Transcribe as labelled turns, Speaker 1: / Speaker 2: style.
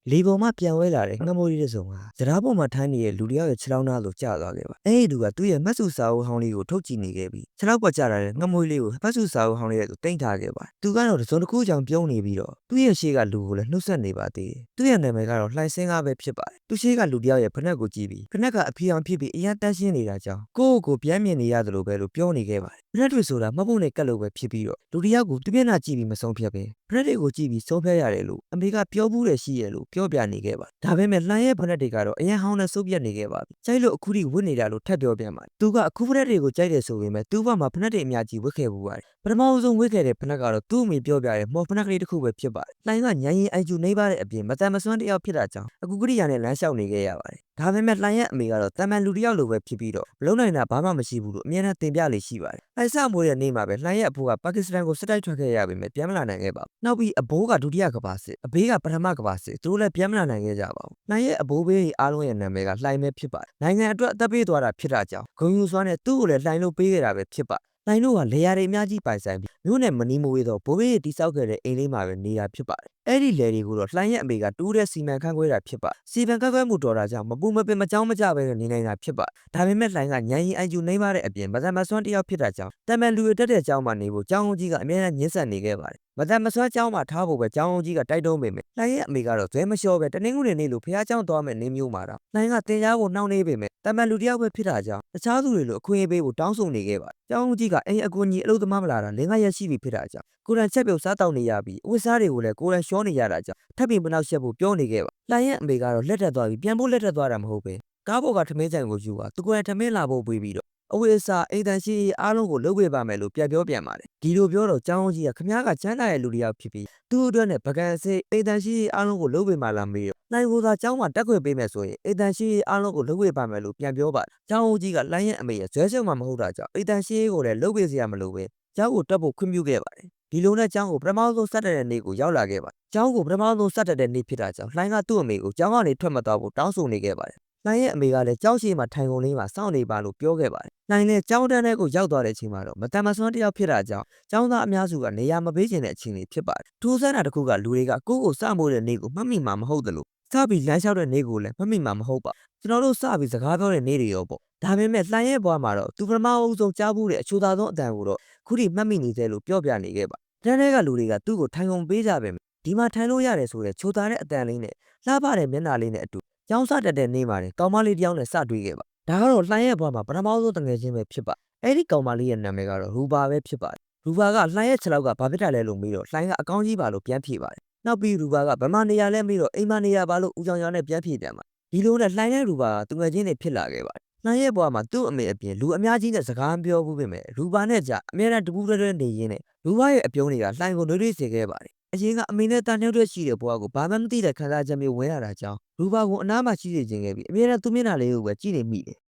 Speaker 1: လေပေါ်မှာပြန်ဝဲလာတဲ့ငှက်မိုးလေးတစ်စုံဟာစရာပေါ်မှာထိုင်းနေတဲ့လူတစ်ယောက်ရဲ့ခြေထောက်နားသို့ကျသွားခဲ့ပါအဲ့ဒီလူကသူ့ရဲ့မှတ်စုစာအုပ်ဟောင်းလေးကိုထုတ်ကြည့်နေခဲ့ပြီးခြေထောက်ပေါ်ကျလာတဲ့ငှက်မိုးလေးကိုမှတ်စုစာအုပ်ဟောင်းလေးရဲ့သို့တင်ထားခဲ့ပါတယ်သူကတော့တစ်စုံတစ်ခုကြောင့်ပြုံးနေပြီးတော့သူ့ရဲ့ရှေ့ကလူကိုလည်းနှုတ်ဆက်နေပါသေးတယ်သူ့ရဲ့နာမည်ကတော့လှိုင်စင်းကားပဲဖြစ်ပါတယ်သူရှေ့ကလူတစ်ယောက်ရဲ့ဖက်နှက်ကိုကြည့်ပြီးဖက်နှက်ကအဖြေအောင်ဖြစ်ပြီးအရန်တန်းရှင်းနေတာကြောင့်ကိုပြန်မြင်နေရတယ်လို့ပဲလို့ပြောနေခဲ့ပါတယ်ဖက်နှက်တွေဆိုတာမှတ်ဖို့နဲ့ကတ်လို့ပဲဖြစ်ပြီးတော့လူတစ်ယောက်ကိုသူမျက်နှာကြည့်ပြီးမဆုံးဖြတ်ပဲဖက်နှက်တွေကိုကြည့်ပြီးဆုံးဖြတ်ရတယ်လို့အမေကပြောဘူးတယ်ရှိရလို့ပြောပြနေခဲ့ပါတယ်ဒါပေမဲ့လှိုင်ရဲ့ဖက်နှက်တွေကတော့အရန်ဟောင်းနဲ့စုပ်ပြတ်နေခဲ့ပါပြီ။ကြိုက်လို့အခုထိဝတ်နေတာလို့ထပ်ပြောပြန်ပါတယ်။သူကအခုဖက်နှက်တွေကိုကြိုက်တယ်ဆိုပေမဲ့သူ့ဘက်မှာဖက်နှက်တွေအများကြီးဝတ်ခဲ့ဘူးပါတယ်။ပထမဆုံးဝတ်ခဲ့တဲ့ဖက်နှက်ကတော့သူ့အမေပြောပြတဲ့မော်ဖက်နှက်ကလေးတစ်ခုပဲဖြစ်ပါတယ်။လှိုင်ကညံရင်အိုင်ကျူနေပါတဲ့အပြင်မတန်မစွမ်းတစ်ယောက်ဖြစ်တာကြောင့်အခုကရိယာနဲ့လမ်းလျှောက်နေခဲ့ရပါတယ်။ဒါပေမဲ့လှိုင်ရဲ့အမေကတော့တမန်လူတစ်ယောက်လိုပဲဖြစ်ပြီးတော့မလုံနိုင်တာဘာမှမရှိဘူးလို့အမြဲတမ်းတင်ပြလေရှိပါတယ်။လှိုင်စမိုးတဲ့နေ့မှာပဲလှိုင်ရဲ့အဖိုးကပါကစ္စတန်ကိုစစ်တိုက်ထွက်ခဲ့ရပေမဲ့ပြန်မလာနိုင်ခဲ့ပါဘူး။နောက်ပြီးအဘိုးကဒုတိယကမ္ဘာစစ်အဘေးကပထမကမ္ဘာစစ်သူတို့လည်းပြန်မလာနိုင်ခဲ့ကြပါဘူး။လှိုင်ရဲ့အဘိုးဘေးအားလုံးရဲ့နာမည်ကလှိုင်ပဲဖြစ်ပါတယ်။နိုင်ငံအတွက်အသက်ပေးသွားတာဖြစ်တာကြောင့်ဂုဏ်ယူစွာနဲ့သူ့ကိုလည်းလှိုင်လို့ပေးခဲ့တာပဲဖြစ်ပါတယ်။လှိုင်တို့ကလေယာတွေအများကြီးပိုင်ဆိုင်ပြီးမြို့နယ်မနီးမဝေးတော့ဘိုးဘေးတိစောက်ခဲ့တဲ့အိမ်လေးမှာပဲနေတာဖြစ်ပါတယ်။အဲ့ဒီလေတွေကိုတော့လှိုင်ရဲ့အမေကတူးတဲ့စီမံခန့်ခွဲတာဖြစ်ပါစီမံခန့်ခွဲမှုတော်တာကြောင့်မပူမပင်မကြောင်းမကြပဲနေနိုင်တာဖြစ်ပါဒါပေမဲ့လှိုင်ကညံရင်အိုင်ကျူနေပါတဲ့အပြင်မတန်မစွမ်းတစ်ယောက်ဖြစ်တာကြောင့်တမန်လူရတက်တဲ့ကျောင်းမှာနေဖို့ကျောင်းအောင်ကြီးကအမြဲတမ်းညှင်းဆန်နေခဲ့ပါတယ်မတန်မစွမ်းကျောင်းမှာထားဖို့ပဲကျောင်းအောင်ကြီးကတိုက်တွန်းပေမဲ့လှိုင်ရဲ့အမေကတော့ဇွဲမလျှော့ပဲတနင်္ဂနွေနေ့လိုဖះကျောင်းသွားမယ်နေမျိုးမှာတော့လှိုင်ကတင်ကြားဖို့နှောင့်နှေးပေမဲ့တမန်လူတစ်ယောက်ပဲဖြစ်တာကြောင့်တခြားသူတွေလိုအခွင့်အရေးပေးဖို့တောင်းဆိုနေခဲ့ပါတယ်ကျောင်းအောင်ကြီးကအိမ်အကူကြီးအလုပ်သမားမလာတာ၄-၅ရက်ရှိပြီဖြစ်တာကြောင့်ကိုရန်ချက်ပြုတ်စားတောက်နေရပြီးအဝတ်စားတွေကိုလည်းကိုရန်ရှောနေရတာကြောင့်ထပ်ပြီးမနှောက်ယှက်ဖို့ပြောနေခဲ့ပါလှိုင်ရဲ့အမေကတော့လက်ထက်သွားပြီးပြန်ဖို့လက်ထက်သွားတာမဟုတ်ပဲကားပေါ်ကထမင်းဆိုင်ကိုယူပါသူကိုယ်တိုင်ထမင်းလာဖို့ပြီးတော့အဝေးအစားအိမ်တန်ရှိအားလုံးကိုလုပ်ပေးပါမယ်လို့ပြန်ပြောပြန်ပါတယ်ဒီလိုပြောတော့ကျောင်းကြီးကခမားကချမ်းသာရဲ့လူတစ်ယောက်ဖြစ်ပြီးသူ့အတွက်နဲ့ပကံအစိအိမ်တန်ရှိအားလုံးကိုလုပ်ပေးမှလာမေးတော့နိုင်ကိုသာကျောင်းမှာတက်ခွေပေးမယ်ဆိုရင်အိမ်တန်ရှိအားလုံးကိုလုပ်ပေးပါမယ်လို့ပြန်ပြောပါတယ်ကျောင်းကြီးကလှိုင်းရဲ့အမေရဲ့ဇွဲချက်မှမဟုတ်တာကြောင့်အိမ်တန်ရှိကိုလည်းလုပ်ပေးစရာမလိုပဲကျောင်းကိုတက်ဖို့ခွင့်ပြုခဲ့ပါတယ်ဒီလိုနဲ့ကျောင်းကိုပထမဆုံးစတက်တဲ့နေ့ကိုရောက်လာခဲ့ပါတယ်ကျောင်းကိုပထမဆုံးစတက်တဲ့နေ့ဖြစ်တာကြောင့်လှိုင်းကသူ့အမေကိုကျောင်းကနေထွက်မသွားဖို့တောင်းဆိုနေခဲ့ပါတယ်လှိုင်းရဲ့အမေကလည်းကျောင်းရှိမှထိုင်ကုန်လေးမှာစောင့်နေပါလို့ပြောခဲ့ပါတယ်။လှိုင်းလည်းကျောင်းတန်းထဲကိုရောက်သွားတဲ့အချိန်မှာတော့မတန်မစွမ်းတစ်ယောက်ဖြစ်တာကြောင့်ကျောင်းသားအများစုကနေရာမပေးချင်တဲ့အခြေအနေဖြစ်ပါတယ်။ထူးဆန်းတာတစ်ခုကလူတွေကကိုယ့်ကိုစမိုးတဲ့နေ့ကိုမှတ်မိမှာမဟုတ်သလိုစပြီးလမ်းလျှောက်တဲ့နေ့ကိုလည်းမှတ်မိမှာမဟုတ်ပါ။ကျွန်တော်တို့စပြီးစကားပြောတဲ့နေ့တွေရောပေါ့။ဒါပေမဲ့လှိုင်းရဲ့ဘွားမှာတော့သူပထမအဦးဆုံးကြားဘူးတဲ့အချိုသာဆုံးအတန်ကိုတော့ခုထိမှတ်မိနေသေးလို့ပြောပြနေခဲ့ပါ။တန်းထဲကလူတွေကသူ့ကိုထိုင်ကုန်ပေးကြပဲဒီမှာထိုင်လို့ရတယ်ဆိုတဲ့ချိုသာတဲ့အတန်လေးနဲ့လှပတဲ့မျက်နှာလေးနဲ့အတူကျောင်းစတက်တဲ့နေ့မှာလေကောင်မလေးတစ်ယောက်နဲ့စတွေ့ခဲ့ပါဒါကတော့လှိုင်းရဲ့ဘွားမှာပထမဆုံးတငယ်ချင်းပဲဖြစ်ပါအဲ့ဒီကောင်မလေးရဲ့နာမည်ကတော့ရူပါပဲဖြစ်ပါတယ်ရူပါကလှိုင်းရဲ့ခြေထောက်ကဘာဖြစ်တာလဲလို့မေးတော့လှိုင်းကအကောင်းကြီးပါလို့ပြန်ဖြေပါတယ်နောက်ပြီးရူပါကဗမာနေရာလဲမေးတော့အိမ်မနေရာပါလို့ဦးချောင်ချောင်နဲ့ပြန်ဖြေပြန်ပါဒီလိုနဲ့လှိုင်းရဲ့ရူပါကတငယ်ချင်းတွေဖြစ်လာခဲ့ပါတယ်လှိုင်းရဲ့ဘွားမှာသူ့အမေအပြင်လူအများကြီးနဲ့စကားမပြောဘူးပြင်မဲ့ရူပါနဲ့ကြအမြဲတမ်းတပူးတွဲနေရင်းနဲ့ရူပါရဲ့အပြုံးတွေကလှိုင်းကိုနှွေးထွေးစေခဲ့ပါတယ်အရင်ကအမေနဲ့တန်နှုတ်တွဲရှိတဲ့ဘွားကိုဘာမှမသိတဲ့ခံစားချက်မျိုးဝင်လာတာကြောင့်ရူပါကိုအနားမှာရှိနေခြင်းခဲ့ပြီးအမြဲတမ်းသူ့မျက်နှာလေးကိုပဲကြည့်နေမိတယ်